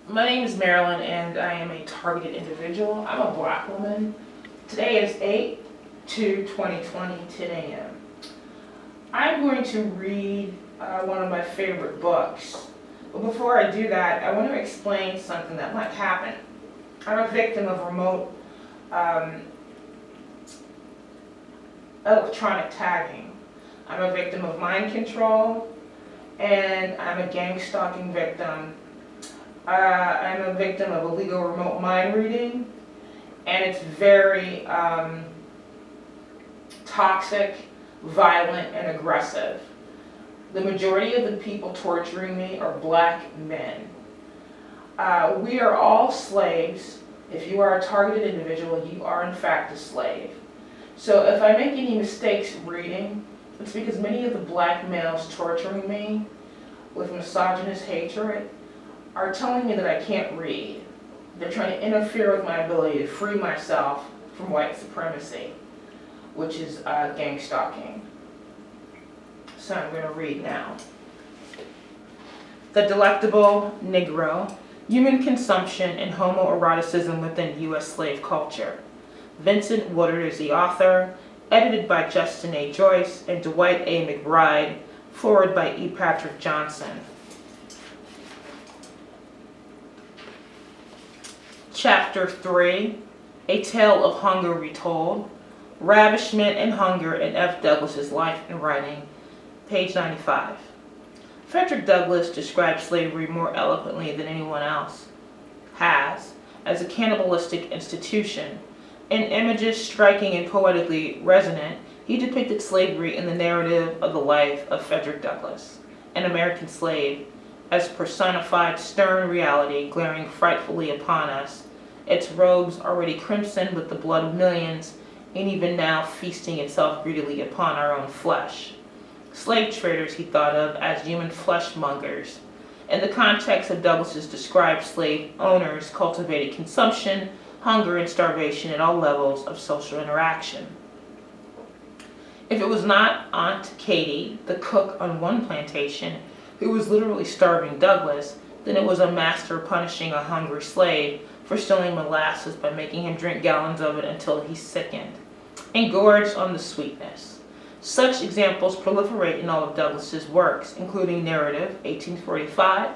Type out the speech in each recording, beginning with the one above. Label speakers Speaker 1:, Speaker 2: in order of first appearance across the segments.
Speaker 1: My name is Marilyn and I am a targeted individual. I'm a black woman. Today is 8/2/2020, 10 a.m. I'm going to read one of my favorite books. But before I do that, I want to explain something that might happen. I'm a victim of remote electronic tagging. I'm a victim of mind control, and I'm a gang stalking victim. I'm a victim of illegal remote mind reading, and it's very toxic, violent, and aggressive. The majority of the people torturing me are black men. We are all slaves. If you are a targeted individual, you are in fact a slave. So if I make any mistakes reading, it's because many of the black males torturing me with misogynist hatred are telling me that I can't read. They're trying to interfere with my ability to free myself from white supremacy, which is gang stalking. So I'm going to read now. The Delectable Negro, Human Consumption and Homoeroticism Within U.S. Slave Culture. Vincent Woodard is the author, edited by Justin A. Joyce and Dwight A. McBride, forward by E. Patrick Johnson. Chapter 3, A Tale of Hunger Retold, Ravishment and Hunger in F. Douglass's Life and Writing, page 95. Frederick Douglass described slavery more eloquently than anyone else has, as a cannibalistic institution. In images striking and poetically resonant, he depicted slavery in the narrative of the life of Frederick Douglass, an American slave, as personified stern reality glaring frightfully upon us, its robes already crimson with the blood of millions, and even now feasting itself greedily upon our own flesh. Slave traders he thought of as human fleshmongers. In the context of Douglass's described slave owners cultivated consumption, hunger, and starvation at all levels of social interaction. If it was not Aunt Katie, the cook on one plantation, who was literally starving Douglass, then it was a master punishing a hungry slave for stealing molasses by making him drink gallons of it until he sickened, and gorged on the sweetness. Such examples proliferate in all of Douglass's works, including Narrative, 1845,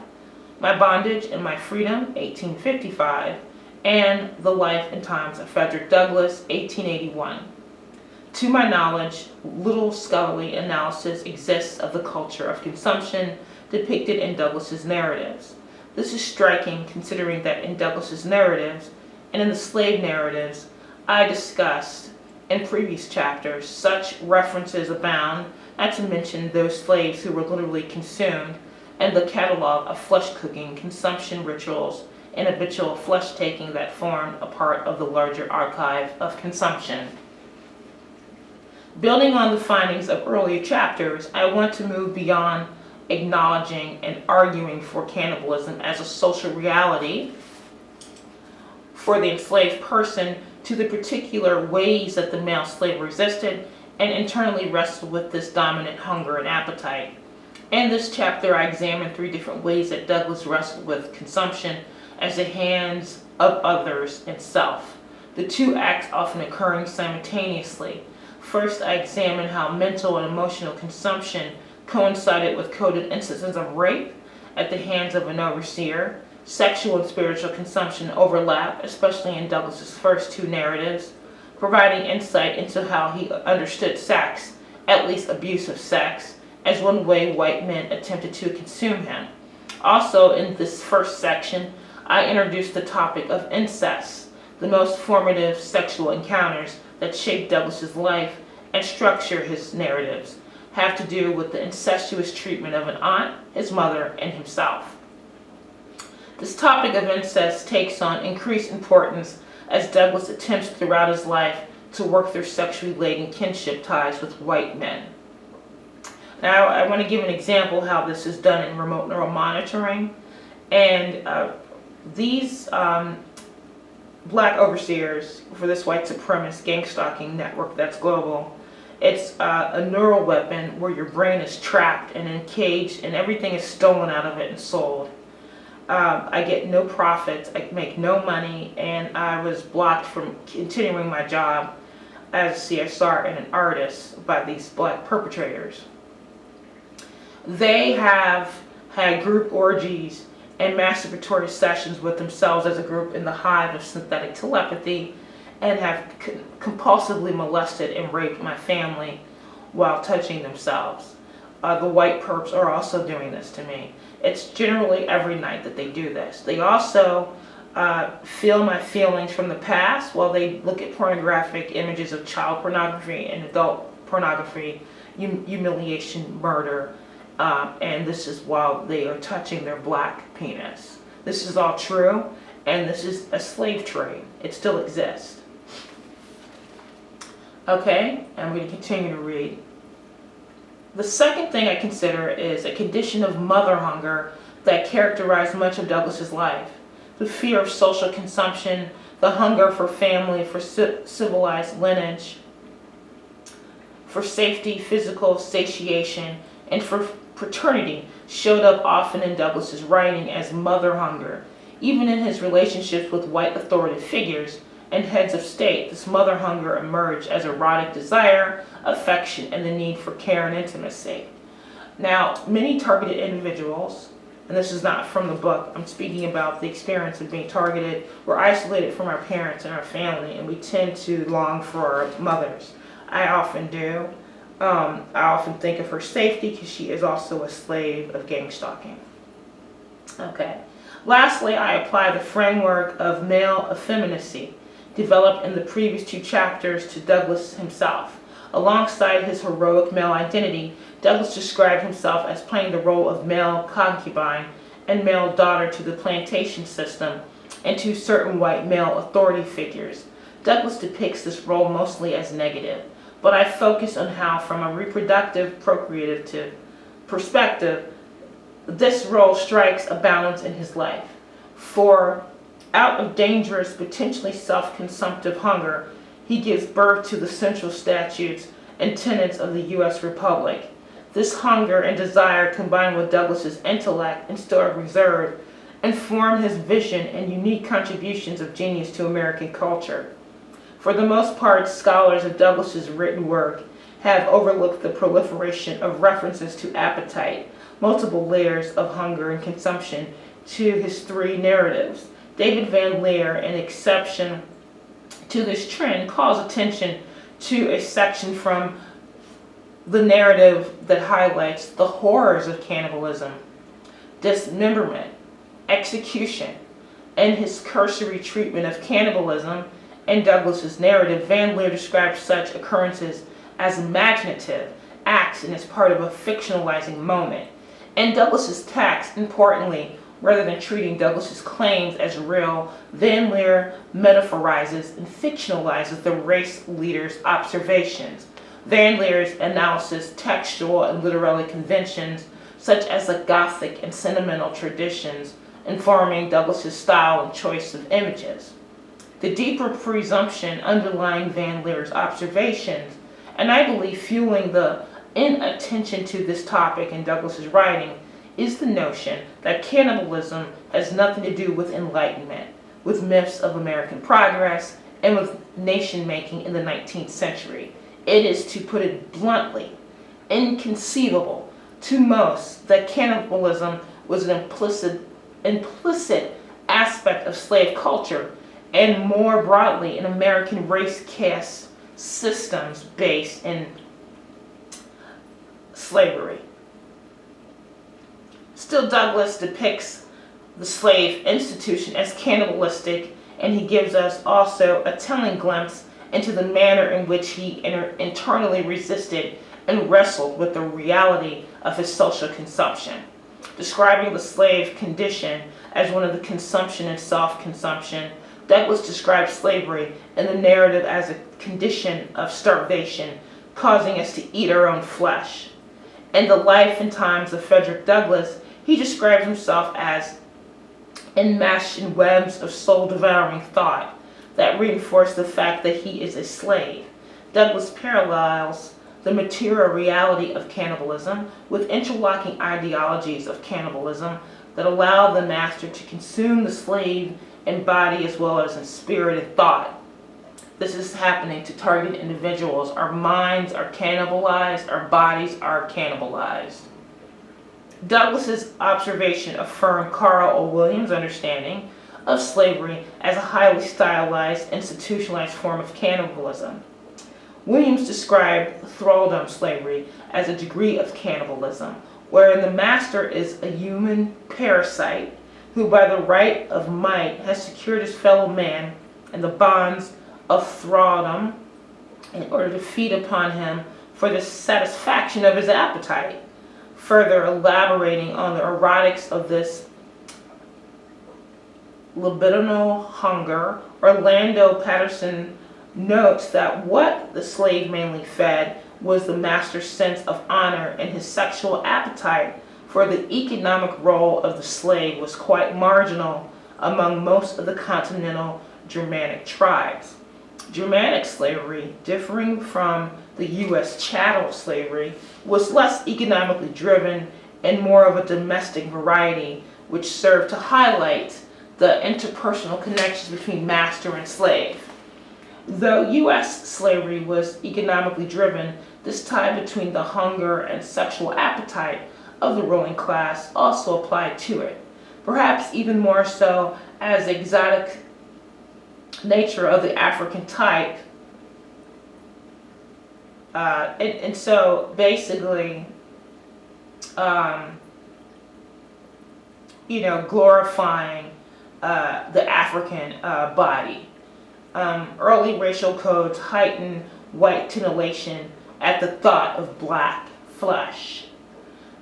Speaker 1: My Bondage and My Freedom, 1855, and The Life and Times of Frederick Douglass, 1881. To my knowledge, little scholarly analysis exists of the culture of consumption depicted in Douglass's narratives. This is striking considering that in Douglass's narratives and in the slave narratives I discussed in previous chapters, such references abound, not to mention those slaves who were literally consumed, and the catalog of flesh cooking, consumption rituals, and habitual flesh taking that formed a part of the larger archive of consumption. Building on the findings of earlier chapters, I want to move beyond acknowledging and arguing for cannibalism as a social reality for the enslaved person to the particular ways that the male slave resisted and internally wrestled with this dominant hunger and appetite. In this chapter, I examine 3 different ways that Douglass wrestled with consumption as the hands of others and self, the 2 acts often occurring simultaneously. First, I examine how mental and emotional consumption coincided with coded instances of rape at the hands of an overseer. Sexual and spiritual consumption overlap, especially in Douglass's first 2 narratives, providing insight into how he understood sex, at least abusive sex, as one way white men attempted to consume him. Also, in this first section, I introduced the topic of incest, the most formative sexual encounters that shaped Douglass's life and structure his narratives have to do with the incestuous treatment of an aunt, his mother, and himself. This topic of incest takes on increased importance as Douglass attempts throughout his life to work through sexually laden kinship ties with white men. Now, I want to give an example how this is done in remote neural monitoring. And these black overseers for this white supremacist gang stalking network that's global, it's a neural weapon where your brain is trapped and encaged and everything is stolen out of it and sold. I get no profits, I make no money, and I was blocked from continuing my job as a CSR and an artist by these black perpetrators. They have had group orgies and masturbatory sessions with themselves as a group in the hive of synthetic telepathy, and have compulsively molested and raped my family while touching themselves. The white perps are also doing this to me. It's generally every night that they do this. They also feel my feelings from the past while they look at pornographic images of child pornography and adult pornography, humiliation, murder, and this is while they are touching their black penis. This is all true, and this is a slave trade. It still exists. Okay, I'm going to continue to read. The second thing I consider is a condition of mother hunger that characterized much of Douglas's life. The fear of social consumption, the hunger for family, for civilized lineage, for safety, physical satiation, and for paternity showed up often in Douglas's writing as mother hunger. Even in his relationships with white authoritative figures and heads of state, this mother hunger emerged as erotic desire, affection, and the need for care and intimacy. Now, many targeted individuals, and this is not from the book, I'm speaking about the experience of being targeted, we're isolated from our parents and our family, and we tend to long for our mothers. I often do. I often think of her safety because she is also a slave of gang stalking. Okay. Lastly, I apply the framework of male effeminacy developed in the previous two chapters to Douglas himself. Alongside his heroic male identity, Douglas described himself as playing the role of male concubine and male daughter to the plantation system and to certain white male authority figures. Douglas depicts this role mostly as negative, but I focus on how, from a reproductive, procreative perspective, this role strikes a balance in his life. For out of dangerous, potentially self-consumptive hunger, he gives birth to the central statutes and tenets of the U.S. Republic. This hunger and desire, combined with Douglas's intellect and stoic reserve, inform his vision and unique contributions of genius to American culture. For the most part, scholars of Douglas's written work have overlooked the proliferation of references to appetite, multiple layers of hunger and consumption to his three narratives. David Van Leer, an exception to this trend, calls attention to a section from the narrative that highlights the horrors of cannibalism, dismemberment, execution, and his cursory treatment of cannibalism. In Douglas's narrative, Van Leer describes such occurrences as imaginative acts and as part of a fictionalizing moment. In Douglas's text, importantly, rather than treating Douglas's claims as real, Van Leer metaphorizes and fictionalizes the race leader's observations. Van Leer's analysis textual and literary conventions, such as the Gothic and sentimental traditions, informing Douglas's style and choice of images. The deeper presumption underlying Van Leer's observations, and I believe fueling the inattention to this topic in Douglas's writing, is the notion that cannibalism has nothing to do with enlightenment, with myths of American progress, and with nation-making in the 19th century. It is, to put it bluntly, inconceivable to most that cannibalism was an implicit aspect of slave culture, and more broadly in American race caste systems based in slavery. Still, Douglas depicts the slave institution as cannibalistic, and he gives us also a telling glimpse into the manner in which he internally resisted and wrestled with the reality of his social consumption. Describing the slave condition as one of the consumption and self-consumption, Douglas describes slavery in the narrative as a condition of starvation, causing us to eat our own flesh. In the life and times of Frederick Douglass, he describes himself as enmeshed in webs of soul-devouring thought that reinforce the fact that he is a slave. Douglass parallels the material reality of cannibalism with interlocking ideologies of cannibalism, that allow the master to consume the slave in body as well as in spirit and thought. This is happening to target individuals. Our minds are cannibalized, our bodies are cannibalized. Douglas's observation affirmed Carl O. Williams' understanding of slavery as a highly stylized, institutionalized form of cannibalism. Williams described thraldom slavery as a degree of cannibalism, wherein the master is a human parasite who by the right of might has secured his fellow man in the bonds of thraldom in order to feed upon him for the satisfaction of his appetite. Further elaborating on the erotics of this libidinal hunger, Orlando Patterson notes that what the slave mainly fed was the master's sense of honor, and his sexual appetite for the economic role of the slave was quite marginal among most of the continental Germanic tribes. Germanic slavery, differing from the U.S. chattel slavery, was less economically driven and more of a domestic variety, which served to highlight the interpersonal connections between master and slave. Though U.S. slavery was economically driven, this tie between the hunger and sexual appetite of the ruling class also applied to it, perhaps even more so as the exotic nature of the African type. And so basically, glorifying the African body. Early racial codes heightened white titillation at the thought of black flesh.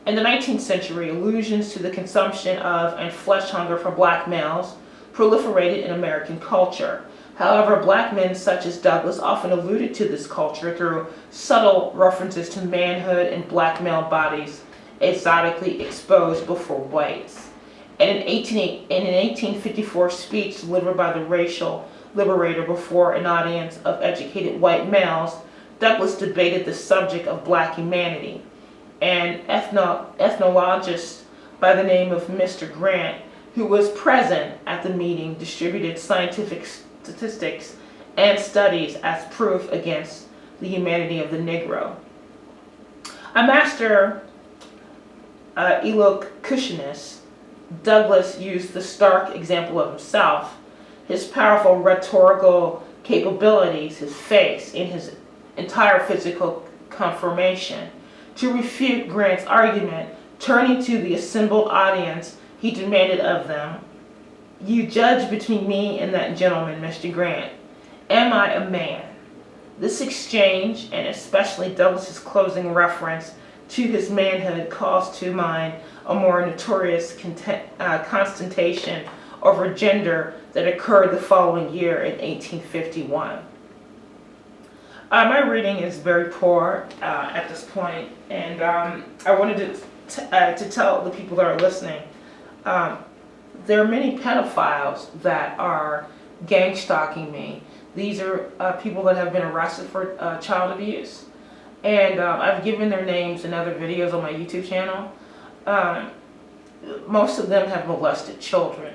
Speaker 1: In the 19th century, allusions to the consumption of and flesh hunger for black males proliferated in American culture. However, black men such as Douglas often alluded to this culture through subtle references to manhood and black male bodies exotically exposed before whites. And in an 1854 speech delivered by the racial liberator before an audience of educated white males, Douglas debated the subject of black humanity. An ethnologist by the name of Mr. Grant, who was present at the meeting, distributed scientific statistics and studies as proof against the humanity of the Negro. A master elocutionist, Douglas used the stark example of himself, his powerful rhetorical capabilities, his face, and his entire physical conformation to refute Grant's argument. Turning to the assembled audience, he demanded of them, "You judge between me and that gentleman, Mr. Grant. Am I a man?" This exchange, and especially Douglas's closing reference to his manhood, calls to mind a more notorious consternation over gender that occurred the following year in 1851. My reading is very poor at this point, and I wanted to tell the people that are listening, there are many pedophiles that are gang stalking me. These are people that have been arrested for child abuse, and I've given their names in other videos on my YouTube channel. Most of them have molested children.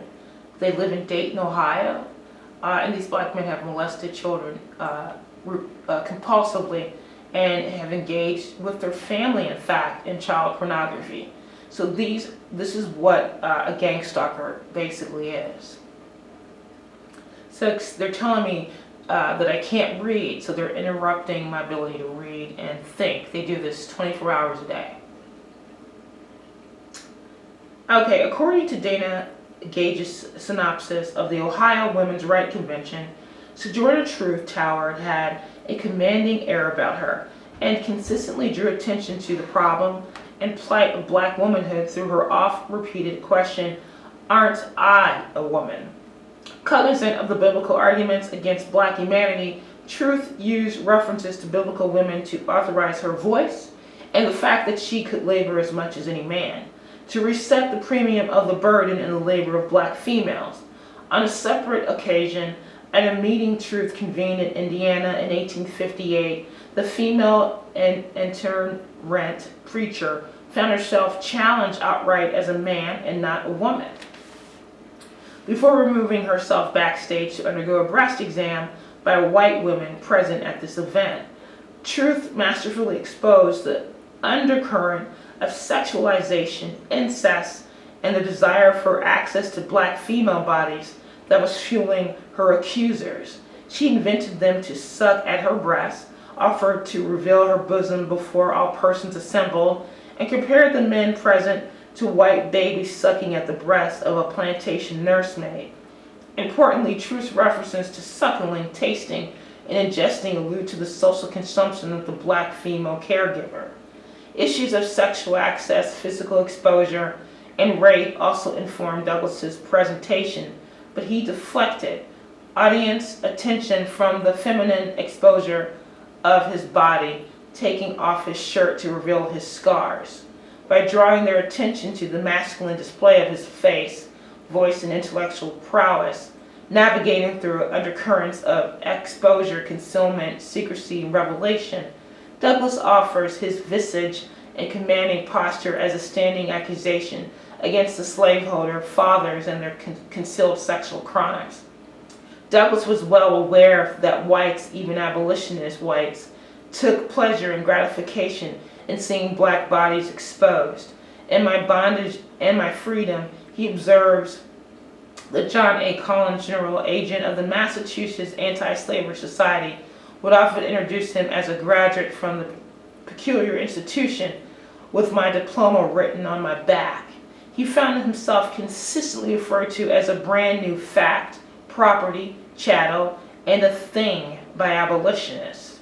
Speaker 1: They live in Dayton, Ohio, and these black men have molested children compulsively and have engaged with their family, in fact, in child pornography. So this is what a gang stalker basically is. So they're telling me that I can't read, so they're interrupting my ability to read and think. They do this 24 hours a day. Okay, according to Dana Gage's synopsis of the Ohio Women's Rights Convention, Sojourner Truth Tower had a commanding air about her and consistently drew attention to the problem and plight of black womanhood through her oft-repeated question, "Aren't I a woman?" Cognizant of the biblical arguments against black humanity, Truth used references to biblical women to authorize her voice and the fact that she could labor as much as any man, to reset the premium of the burden and the labor of black females. On a separate occasion, at a meeting Truth convened in Indiana in 1858, the female itinerant preacher found herself challenged outright as a man and not a woman. Before removing herself backstage to undergo a breast exam by white women present at this event, Truth masterfully exposed the undercurrent of sexualization, incest, and the desire for access to black female bodies that was fueling her accusers. She invented them to suck at her breasts, offered to reveal her bosom before all persons assembled, and compared the men present to white babies sucking at the breast of a plantation nursemaid. Importantly, Truth's references to suckling, tasting, and ingesting allude to the social consumption of the black female caregiver. Issues of sexual access, physical exposure, and rape also informed Douglas's presentation, but he deflected audience attention from the feminine exposure of his body, taking off his shirt to reveal his scars, by drawing their attention to the masculine display of his face, voice, and intellectual prowess, navigating through undercurrents of exposure, concealment, secrecy, and revelation. Douglas offers his visage and commanding posture as a standing accusation against the slaveholder fathers and their concealed sexual crimes. Douglas was well aware that whites, even abolitionist whites, took pleasure and gratification in seeing black bodies exposed. In My Bondage and My Freedom, he observes that John A. Collins, general agent of the Massachusetts Anti-Slavery Society, would often introduce him as a graduate from the peculiar institution with my diploma written on my back. He found himself consistently referred to as a brand new fact, property, chattel, and a thing by abolitionists.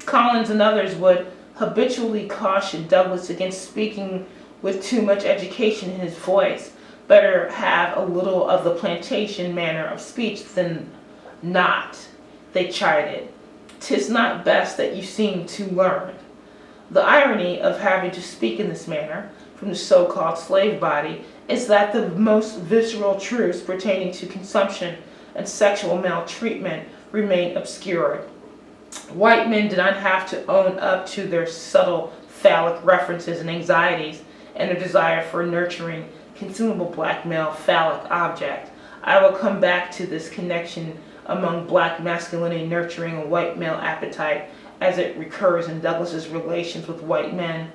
Speaker 1: Collins and others would habitually caution Douglas against speaking with too much education in his voice. Better have a little of the plantation manner of speech than not, they chided. 'Tis not best that you seem too learned. The irony of having to speak in this manner from the so-called slave body is that the most visceral truths pertaining to consumption and sexual maltreatment remain obscured. White men did not have to own up to their subtle phallic references and anxieties and their desire for nurturing consumable black male phallic object. I will come back to this connection among black masculinity nurturing a white male appetite as it recurs in Douglas's relations with white men.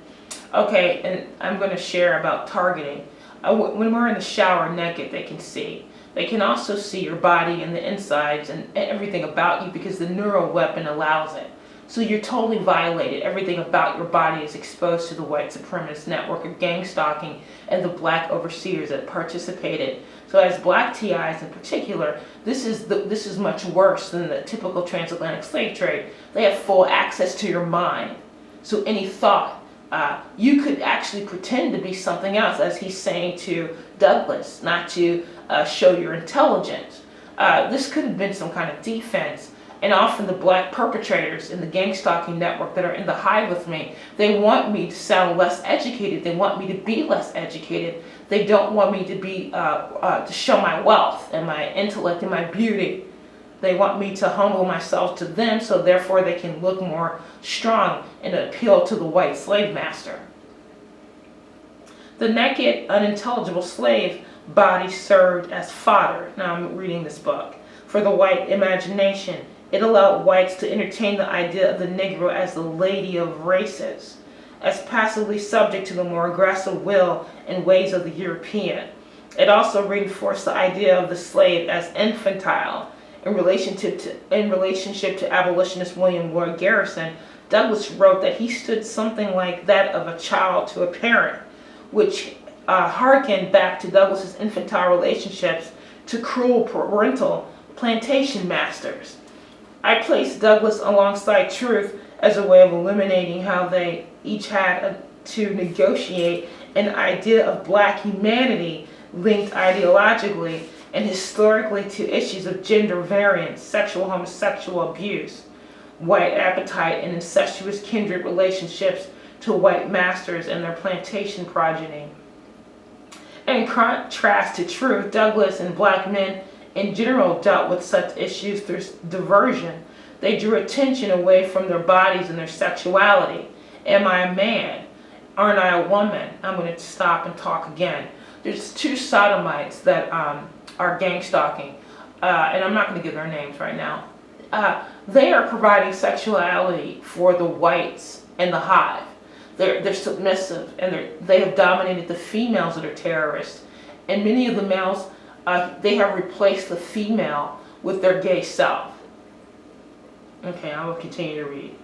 Speaker 1: Okay, and I'm going to share about targeting. When we're in the shower naked, they can see. They can also see your body and the insides and everything about you because the neural weapon allows it. So you're totally violated. Everything about your body is exposed to the white supremacist network of gang stalking and the black overseers that participated. So as black TIs in particular, this is much worse than the typical transatlantic slave trade. They have full access to your mind. So any thought, you could actually pretend to be something else, as he's saying to Douglas, not to show your intelligence. This could have been some kind of defense. And often the black perpetrators in the gang stalking network that are in the hive with me, they want me to sound less educated. They want me to be less educated. They don't want me to be to show my wealth and my intellect and my beauty. They want me to humble myself to them so therefore they can look more strong and appeal to the white slave master. The naked, unintelligible slave body served as fodder. Now I'm reading this book. For the white imagination, it allowed whites to entertain the idea of the Negro as the lady of races, as passively subject to the more aggressive will and ways of the European. It also reinforced the idea of the slave as infantile. In relationship to abolitionist William Lloyd Garrison, Douglas wrote that he stood something like that of a child to a parent, which harkened back to Douglas's infantile relationships to cruel parental plantation masters. I placed Douglas alongside Truth as a way of illuminating how they each had to negotiate an idea of black humanity linked ideologically and historically to issues of gender variance, sexual homosexual abuse, white appetite, and incestuous kindred relationships to white masters and their plantation progeny. In contrast to Truth, Douglas and black men in general dealt with such issues through diversion. They drew attention away from their bodies and their sexuality. Am I a man? Aren't I a Woman? I'm going to stop and talk again. There's two sodomites that are gang stalking, and I'm not going to give their names right now. They are providing sexuality for the whites and the hive. They're submissive, and they have dominated the females that are terrorists. And many of the males, they have replaced the female with their gay self. Okay, I will continue to read.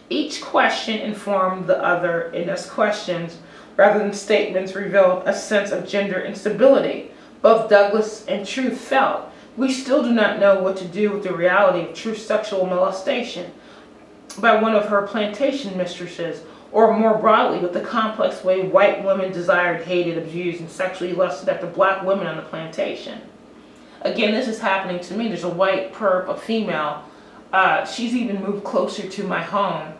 Speaker 1: Each question informed the other, and as questions, rather than statements, revealed a sense of gender instability. Both Douglas and Truth felt, we still do not know what to do with the reality of true sexual molestation by one of her plantation mistresses, or more broadly, with the complex way white women desired, hated, abused, and sexually lusted after black women on the plantation. Again, this is happening to me. There's a white perp, a female. She's even moved closer to my home.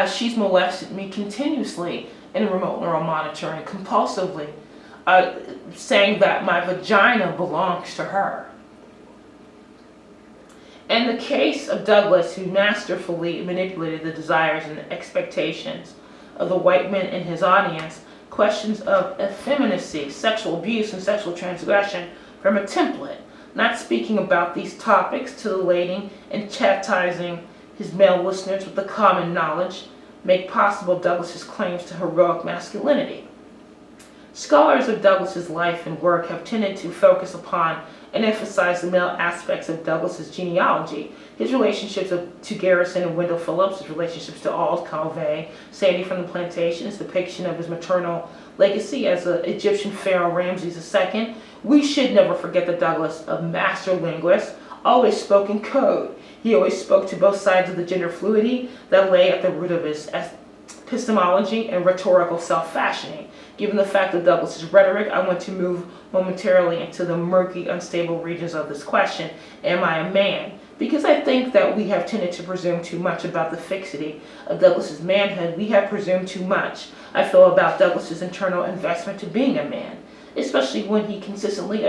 Speaker 1: She's molested me continuously in remote neural monitoring, compulsively, saying that my vagina belongs to her. In the case of Douglas, who masterfully manipulated the desires and expectations of the white men in his audience, questions of effeminacy, sexual abuse, and sexual transgression from a template, not speaking about these topics, titillating and chastising his male listeners with the common knowledge, make possible Douglas's claims to heroic masculinity. Scholars of Douglas's life and work have tended to focus upon and emphasize the male aspects of Douglas's genealogy, his relationships to Garrison and Wendell Phillips, his relationships to Ald Calvé, Sandy from the Plantation, his depiction of his maternal legacy as the Egyptian pharaoh Ramses II. We should never forget that Douglas, a master linguist, always spoke in code. He always spoke to both sides of the gender fluidity that lay at the root of his epistemology and rhetorical self-fashioning. Given the fact of Douglas's rhetoric, I want to move momentarily into the murky, unstable regions of this question, am I a man? Because I think that we have tended to presume too much about the fixity of Douglas's manhood. We have presumed too much, I feel, about Douglas's internal investment to being a man, especially when he consistently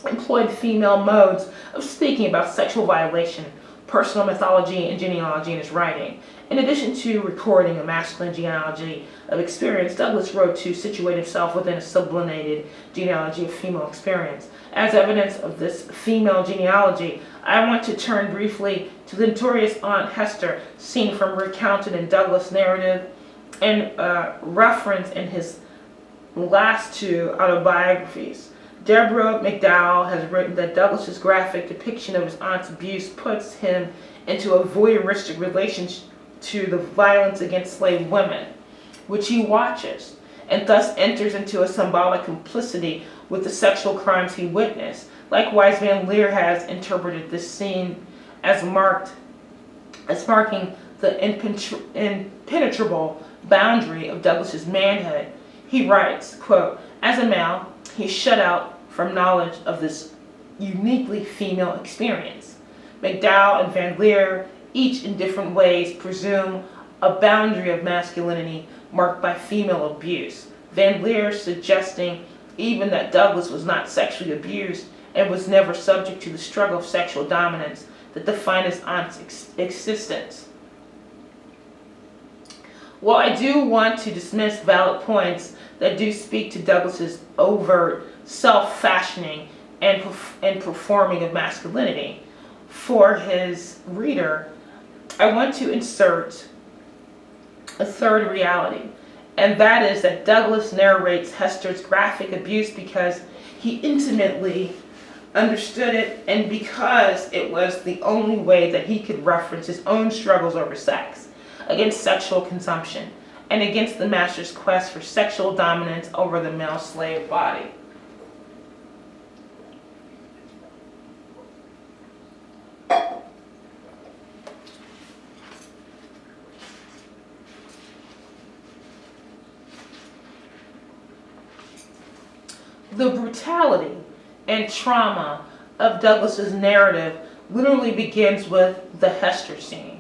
Speaker 1: employed female modes of speaking about sexual violation, personal mythology, and genealogy in his writing. In addition to recording a masculine genealogy of experience, Douglas wrote to situate himself within a sublimated genealogy of female experience. As evidence of this female genealogy, I want to turn briefly to the notorious Aunt Hester, seen from recounted in Douglas' narrative and referenced in his last two autobiographies. Deborah McDowell has written that Douglas's graphic depiction of his aunt's abuse puts him into a voyeuristic relationship to the violence against slave women, which he watches, and thus enters into a symbolic complicity with the sexual crimes he witnessed. Likewise, Van Leer has interpreted this scene as marking the impenetrable boundary of Douglas's manhood. He writes, quote, as a male, he's shut out from knowledge of this uniquely female experience. McDowell and Van Leer, each in different ways, presume a boundary of masculinity marked by female abuse. Van Leer suggesting even that Douglas was not sexually abused and was never subject to the struggle of sexual dominance that defined his aunt's existence. While I do want to dismiss valid points that do speak to Douglas's overt self-fashioning and performing of masculinity for his reader, I want to insert a third reality, and that is that Douglas narrates Hester's graphic abuse because he intimately understood it and because it was the only way that he could reference his own struggles over sex, against sexual consumption, and against the master's quest for sexual dominance over the male slave body. The brutality and trauma of Douglas's narrative literally begins with the Hester scene.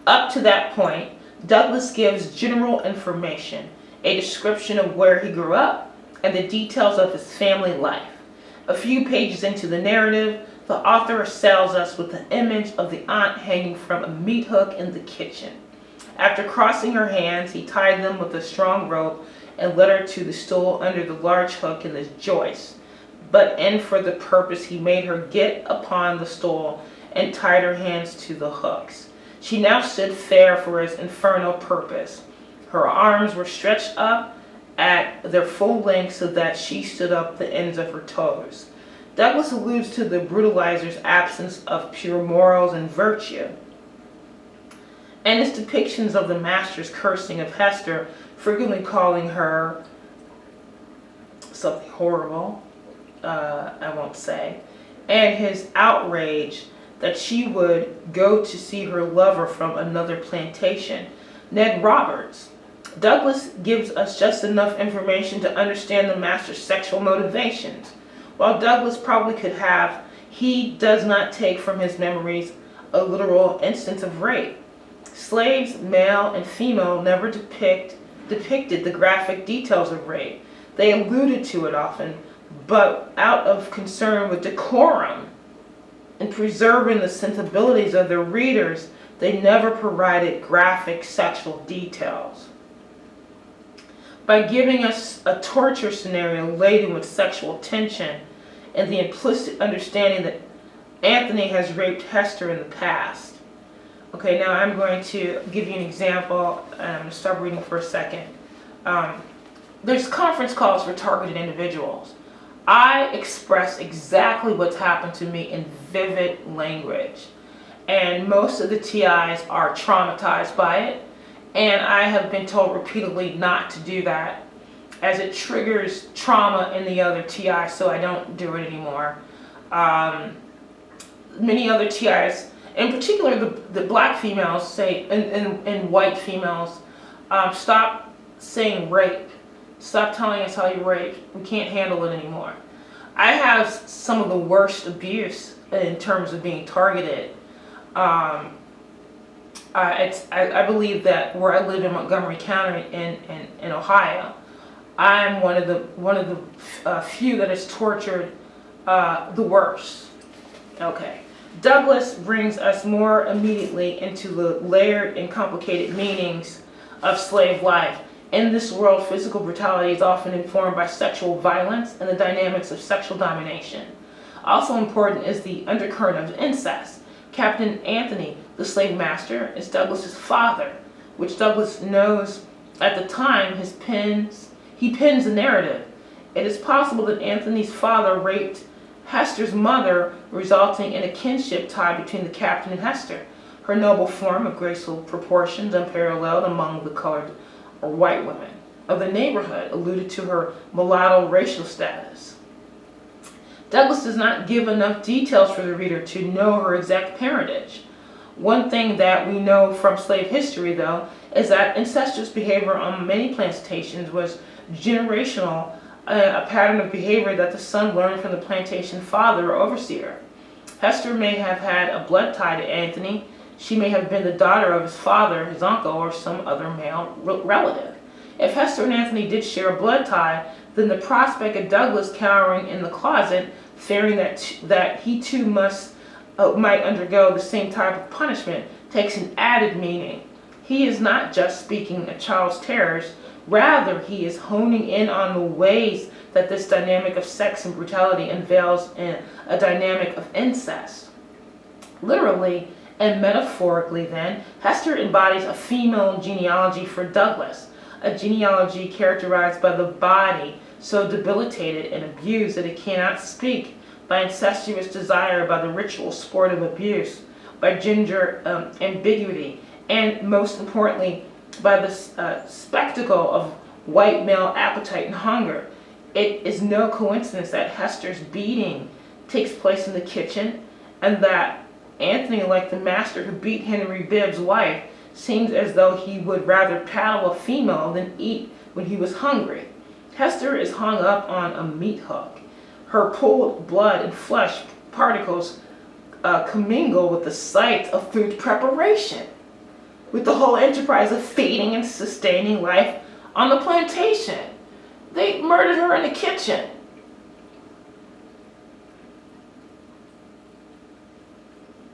Speaker 1: Up to that point, Douglas gives general information, a description of where he grew up, and the details of his family life. A few pages into the narrative, the author assails us with the image of the aunt hanging from a meat hook in the kitchen. After crossing her hands, he tied them with a strong rope and led her to the stool under the large hook in the joist. But and for the purpose he made her get upon the stool and tied her hands to the hooks. She now stood fair for his infernal purpose. Her arms were stretched up at their full length so that she stood up the ends of her toes. Douglas alludes to the brutalizer's absence of pure morals and virtue, and his depictions of the master's cursing of Hester, frequently calling her something horrible, I won't say, and his outrage that she would go to see her lover from another plantation, Ned Roberts. Douglas gives us just enough information to understand the master's sexual motivations. While Douglas probably could have, he does not take from his memories a literal instance of rape. Slaves, male and female, never depicted the graphic details of rape. They alluded to it often, but out of concern with decorum and preserving the sensibilities of their readers, they never provided graphic sexual details. By giving us a torture scenario laden with sexual tension and the implicit understanding that Anthony has raped Hester in the past. Okay, now I'm going to give you an example, and I'm going to stop reading for a second. There's conference calls for targeted individuals. I express exactly what's happened to me in vivid language, and most of the TIs are traumatized by it, and I have been told repeatedly not to do that as it triggers trauma in the other TIs, so I don't do it anymore. Many other TIs, in particular the black females, say, and white females, stop saying rape. Stop telling us how you rape. We can't handle it anymore. I have some of the worst abuse in terms of being targeted. I believe that where I live in Montgomery County in Ohio, I'm one of the few that is tortured the worst. Okay. Douglas brings us more immediately into the layered and complicated meanings of slave life. In this world, physical brutality is often informed by sexual violence and the dynamics of sexual domination. Also important is the undercurrent of incest. Captain Anthony, the slave master, is Douglas's father, which Douglas knows at the time he pens the narrative. It is possible that Anthony's father raped Hester's mother, resulting in a kinship tie between the captain and Hester. Her noble form of graceful proportions, unparalleled among the colored or white women of the neighborhood, alluded to her mulatto racial status. Douglas does not give enough details for the reader to know her exact parentage. One thing that we know from slave history, though, is that incestuous behavior on many plantations was generational, a pattern of behavior that the son learned from the plantation father or overseer. Hester may have had a blood tie to Anthony. She may have been the daughter of his father, his uncle, or some other male relative. If Hester and Anthony did share a blood tie, then the prospect of Douglas cowering in the closet, fearing that he too might undergo the same type of punishment, takes an added meaning. He is not just speaking a child's terrors, rather he is honing in on the ways that this dynamic of sex and brutality unveils in a dynamic of incest. Literally and metaphorically then, Hester embodies a female genealogy for Douglas, a genealogy characterized by the body so debilitated and abused that it cannot speak, by incestuous desire, by the ritual sport of abuse, by gender ambiguity, and most importantly, by the spectacle of white male appetite and hunger. It is no coincidence that Hester's beating takes place in the kitchen, and that Anthony, like the master who beat Henry Bibb's wife, seems as though he would rather paddle a female than eat when he was hungry. Hester is hung up on a meat hook. Her pulled blood and flesh particles commingle with the sight of food preparation, with the whole enterprise of feeding and sustaining life on the plantation. They murdered her in the kitchen.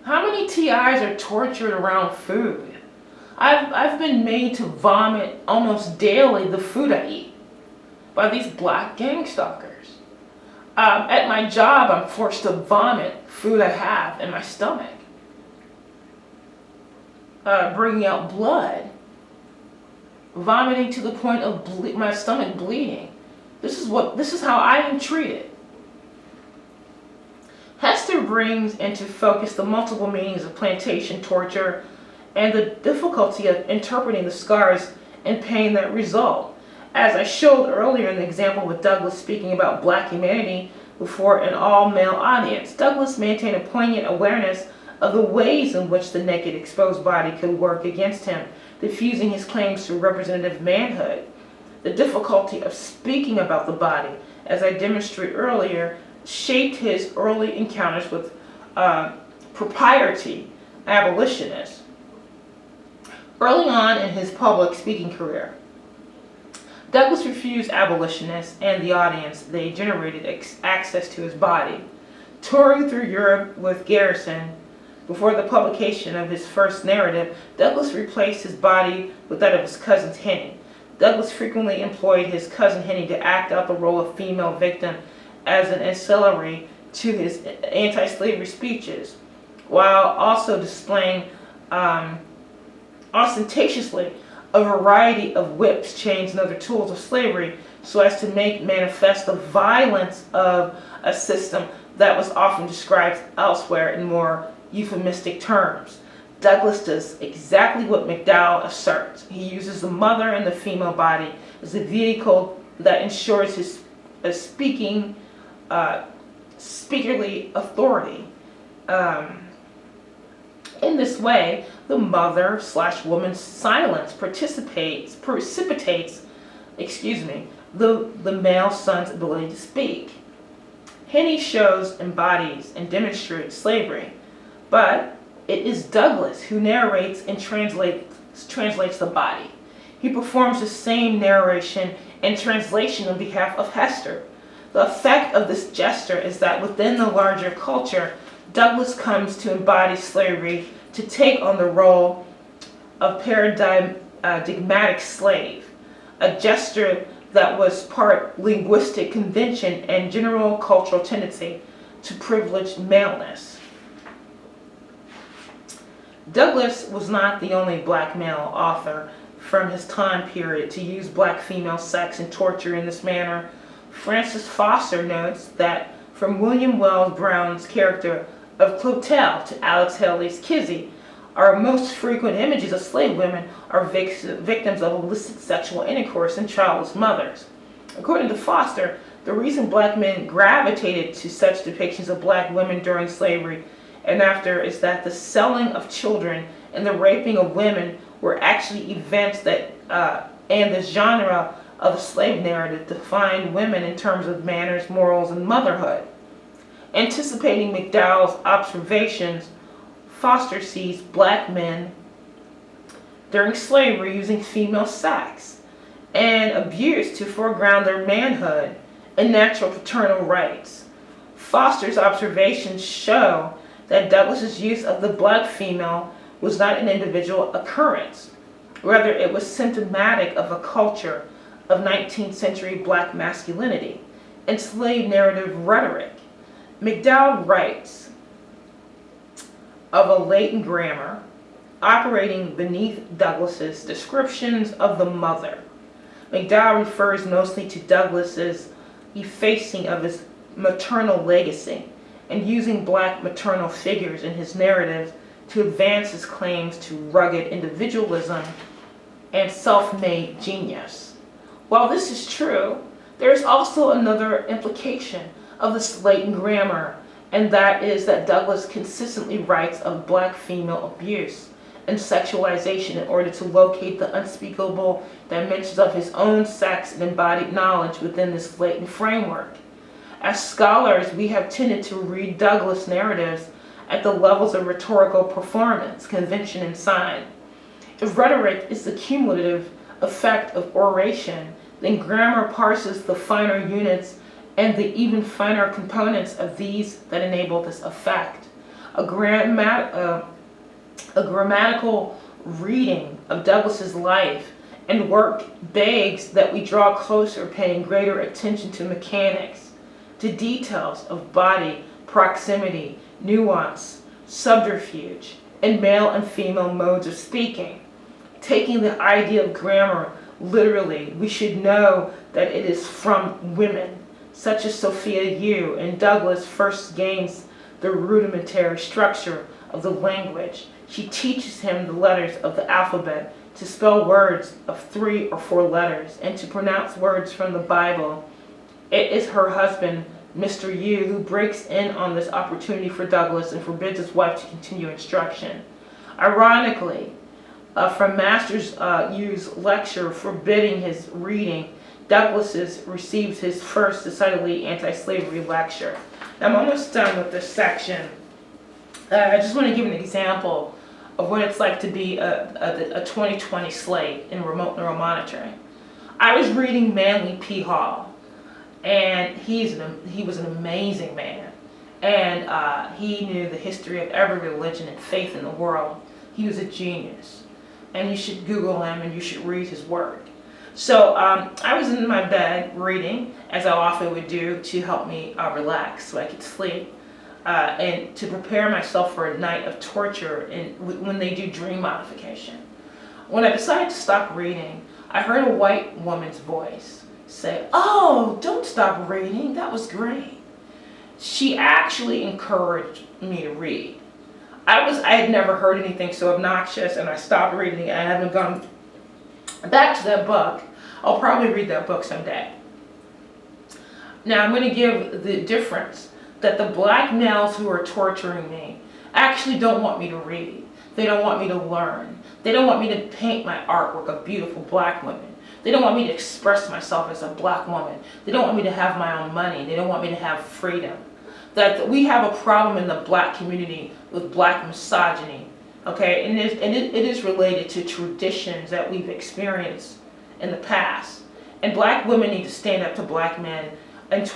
Speaker 1: How many TIs are tortured around food? I've been made to vomit almost daily the food I eat by these black gang stalkers. At my job, I'm forced to vomit food I have in my stomach, bringing out blood, vomiting to the point of my stomach bleeding. This is how I am treated. Hester brings into focus the multiple meanings of plantation torture and the difficulty of interpreting the scars and pain that result. As I showed earlier in the example with Douglas speaking about black humanity before an all-male audience, Douglas maintained a poignant awareness of the ways in which the naked exposed body could work against him, diffusing his claims to representative manhood. The difficulty of speaking about the body, as I demonstrated earlier, shaped his early encounters with propriety abolitionists. Early on in his public speaking career, Douglas refused abolitionists and the audience they generated access to his body. Touring through Europe with Garrison, before the publication of his first narrative, Douglas replaced his body with that of his cousin Henny. Douglas frequently employed his cousin Henny to act out the role of female victim as an ancillary to his anti-slavery speeches, while also displaying ostentatiously a variety of whips, chains, and other tools of slavery so as to make manifest the violence of a system that was often described elsewhere in more euphemistic terms. Douglas does exactly what McDowell asserts. He uses the mother and the female body as a vehicle that ensures his speakerly authority. In this way, the mother/woman's silence precipitates the male son's ability to speak. Henny shows, embodies, and demonstrates slavery, but it is Douglas who narrates and translates the body. He performs the same narration and translation on behalf of Hester. The effect of this gesture is that within the larger culture, Douglas comes to embody slavery, to take on the role of paradigmatic slave, a gesture that was part linguistic convention and general cultural tendency to privilege maleness. Douglas was not the only black male author from his time period to use black female sex and torture in this manner. Francis Foster notes that from William Wells Brown's character of Clotel to Alex Haley's Kizzy, our most frequent images of slave women are victims of illicit sexual intercourse and childless mothers. According to Foster, the reason black men gravitated to such depictions of black women during slavery and after is that the selling of children and the raping of women were actually events that, and the genre of the slave narrative defined women in terms of manners, morals, and motherhood. Anticipating McDowell's observations, Foster sees black men during slavery using female sex and abuse to foreground their manhood and natural paternal rights. Foster's observations show that Douglas's use of the black female was not an individual occurrence. Rather, it was symptomatic of a culture of 19th century black masculinity and slave narrative rhetoric. McDowell writes of a latent grammar operating beneath Douglas's descriptions of the mother. McDowell refers mostly to Douglas's effacing of his maternal legacy and using black maternal figures in his narrative to advance his claims to rugged individualism and self-made genius. While this is true, there is also another implication of this latent grammar, and that is that Douglas consistently writes of black female abuse and sexualization in order to locate the unspeakable dimensions of his own sex and embodied knowledge within this latent framework. As scholars, we have tended to read Douglas narratives at the levels of rhetorical performance, convention, and sign. If rhetoric is the cumulative effect of oration, then grammar parses the finer units and the even finer components of these that enable this effect. A grammatical reading of Douglas's life and work begs that we draw closer, paying greater attention to mechanics, to details of body, proximity, nuance, subterfuge, and male and female modes of speaking. Taking the idea of grammar literally, we should know that it is from women, such as Sophia Yu, and Douglas first gains the rudimentary structure of the language. She teaches him the letters of the alphabet, to spell words of 3 or 4 letters, and to pronounce words from the Bible. It is her husband, Mr. Yu, who breaks in on this opportunity for Douglas and forbids his wife to continue instruction. Ironically, from Master Yu's lecture forbidding his reading, Douglas receives his first decidedly anti-slavery lecture. Now, I'm almost done with this section. I just want to give an example of what it's like to be a 2020 slave in remote neuromonitoring. I was reading Manly P. Hall, and he was an amazing man, and he knew the history of every religion and faith in the world. He was a genius, and you should Google him and you should read his work. So I was in my bed reading, as I often would do, to help me relax so I could sleep. And to prepare myself for a night of torture when they do dream modification. When I decided to stop reading, I heard a white woman's voice say, "Oh, don't stop reading, that was great." She actually encouraged me to read. I had never heard anything so obnoxious, and I stopped reading. I haven't gone back to that book. I'll probably read that book someday. Now I'm going to give the difference that the black males who are torturing me actually don't want me to read. They don't want me to learn. They don't want me to paint my artwork of beautiful black women. They don't want me to express myself as a black woman. They don't want me to have my own money. They don't want me to have freedom. That we have a problem in the black community with black misogyny, okay? And it is related to traditions that we've experienced in the past. And black women need to stand up to black men and